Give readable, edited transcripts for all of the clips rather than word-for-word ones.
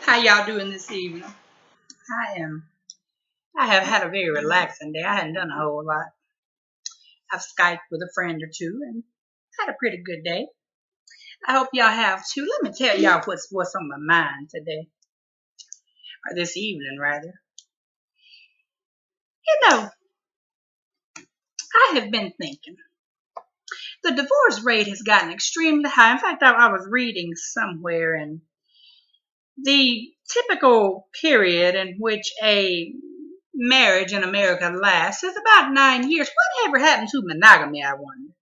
How y'all doing this evening? I am. I have had a very relaxing day. I hadn't done a whole lot. I've Skyped with a friend or two and had a pretty good day. I hope y'all have too. Let me tell y'all what's on my mind today, or this evening rather. You know, I have been thinking. The divorce rate has gotten extremely high. In fact, I was reading somewhere, and the typical period in which a marriage in America lasts is about 9 years. Whatever happened to monogamy, I wonder?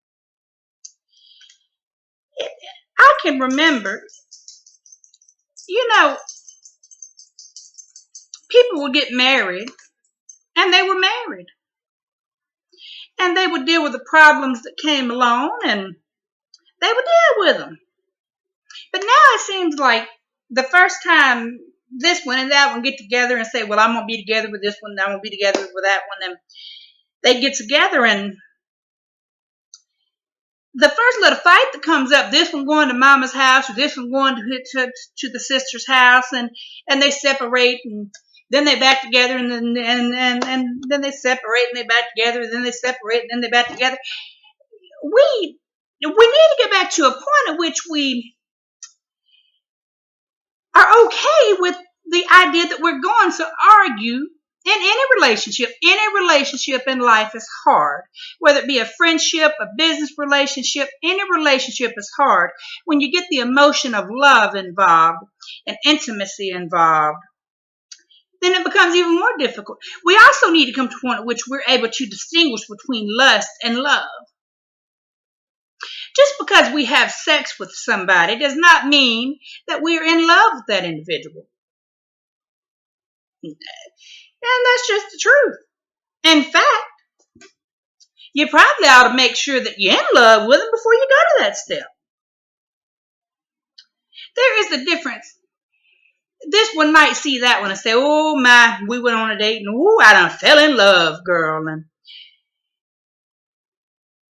I can remember, you know, people would get married and they were married and they would deal with the problems that came along and they would deal with them. But now it seems like the first time this one and that one get together and say, well, I'm going to be together with this one, I'm going to be together with that one, and they get together and the first little fight that comes up, this one going to mama's house or this one going to the sister's house, and they separate and then they back together and then they separate and they back together and then they separate and then they back together. We need to get back to a point at which we are okay with the idea that we're going to argue in any relationship. Any relationship in life is hard, whether it be a friendship, a business relationship. Any relationship is hard when you get the emotion of love involved and intimacy involved. Then it becomes even more difficult. We also need to come to a point at which we're able to distinguish between lust and love. Just because we have sex with somebody does not mean that we are in love with that individual. And that's just the truth. In fact, you probably ought to make sure that you're in love with them before you go to that step. There is a difference. This one might see that one and say, oh my, we went on a date and I done fell in love, girl. And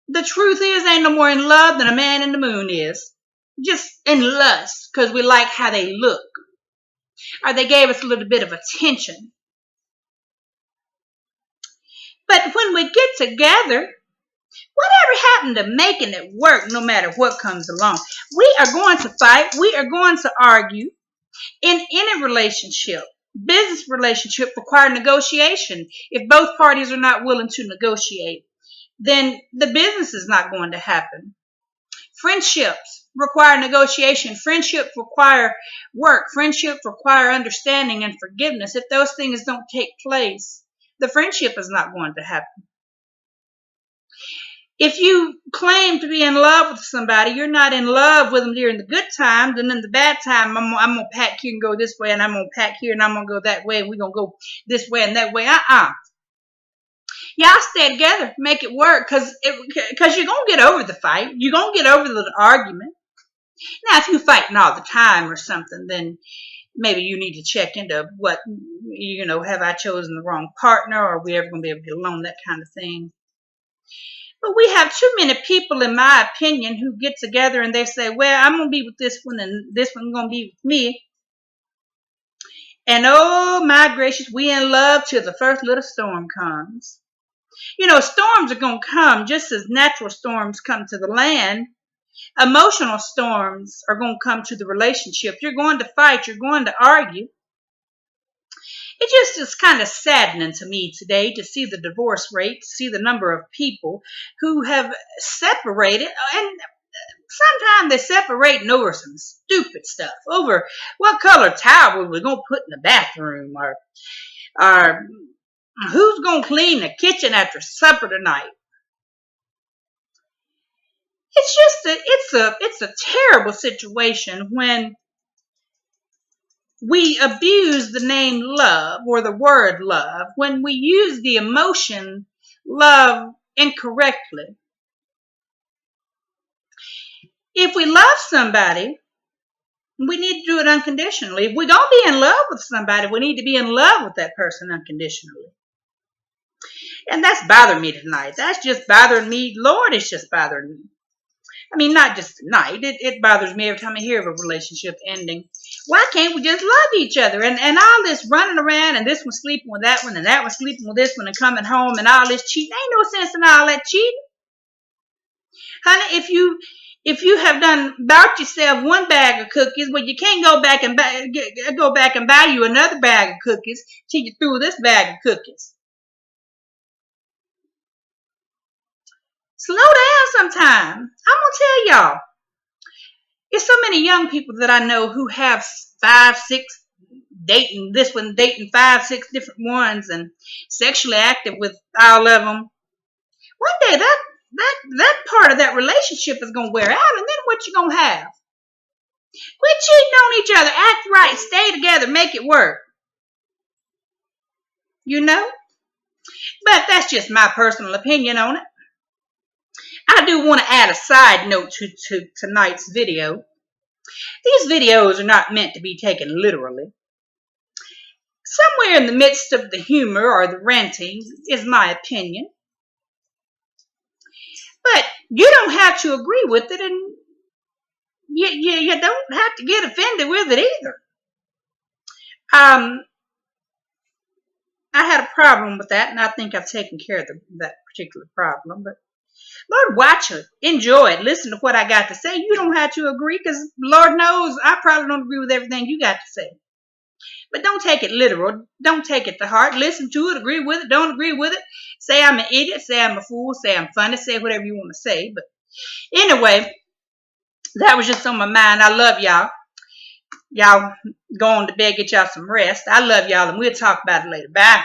the truth is, ain't no more in love than a man in the moon is. Just in lust, because we like how they look. Or they gave us a little bit of attention. But when we get together, whatever happened to making it work no matter what comes along? We are going to fight. We are going to argue. In any relationship, business relationship require negotiation. If both parties are not willing to negotiate, then the business is not going to happen. Friendships require negotiation. Friendships require work. Friendships require understanding and forgiveness. If those things don't take place, the friendship is not going to happen. If you claim to be in love with somebody, you're not in love with them during the good times, and in the bad time, I'm going to pack here and go this way, and I'm going to pack here and I'm going to go that way, and we're going to go this way and that way. Y'all stay together, make it work, because you're going to get over the fight. You're going to get over the argument. Now, if you're fighting all the time or something, then maybe you need to check into what, have I chosen the wrong partner, or are we ever going to be able to get along, that kind of thing. But we have too many people, in my opinion, who get together and they say, well, I'm going to be with this one and this one's going to be with me. And oh my gracious, we in love till the first little storm comes. Storms are going to come just as natural storms come to the land. Emotional storms are going to come to the relationship. You're going to fight. You're going to argue. It just is kind of saddening to me today to see the divorce rate, to see the number of people who have separated, and sometimes they separate over some stupid stuff, over what color towel we're going to put in the bathroom, or who's going to clean the kitchen after supper tonight. It's a terrible situation when we abuse the name love or the word love, when we use the emotion love incorrectly. If we love somebody, we need to do it unconditionally. If we're going to be in love with somebody, we need to be in love with that person unconditionally. And that's bothering me tonight. That's just bothering me. Lord, it's just bothering me. I mean, not just tonight. It bothers me every time I hear of a relationship ending. Why can't we just love each other? And all this running around and this one sleeping with that one and that one sleeping with this one and coming home and all this cheating. Ain't no sense in all that cheating. Honey, if you have done bought yourself one bag of cookies, well, you can't go back and buy you another bag of cookies till you through this bag of cookies. Slow down sometime. I'm gonna tell y'all. There's so many young people that I know who have 5, 6 dating this one, dating 5, 6 different ones, and sexually active with all of them. One day that part of that relationship is gonna wear out, and then what you gonna have? Quit cheating on each other. Act right. Stay together. Make it work. You know? But that's just my personal opinion on it. I do want to add a side note to tonight's video. These videos are not meant to be taken literally. Somewhere in the midst of the humor or the ranting is my opinion. But you don't have to agree with it, and you don't have to get offended with it either. I had a problem with that, and I think I've taken care of that particular problem. But Lord, watch it, enjoy it, listen to what I got to say. You don't have to agree, because Lord knows I probably don't agree with everything you got to say. But don't take it literal. Don't take it to heart. Listen to it, agree with it, don't agree with it. Say I'm an idiot, say I'm a fool, say I'm funny, say whatever you want to say. But anyway, that was just on my mind. I love y'all. Y'all go on to bed, get y'all some rest. I love y'all, and we'll talk about it later. Bye.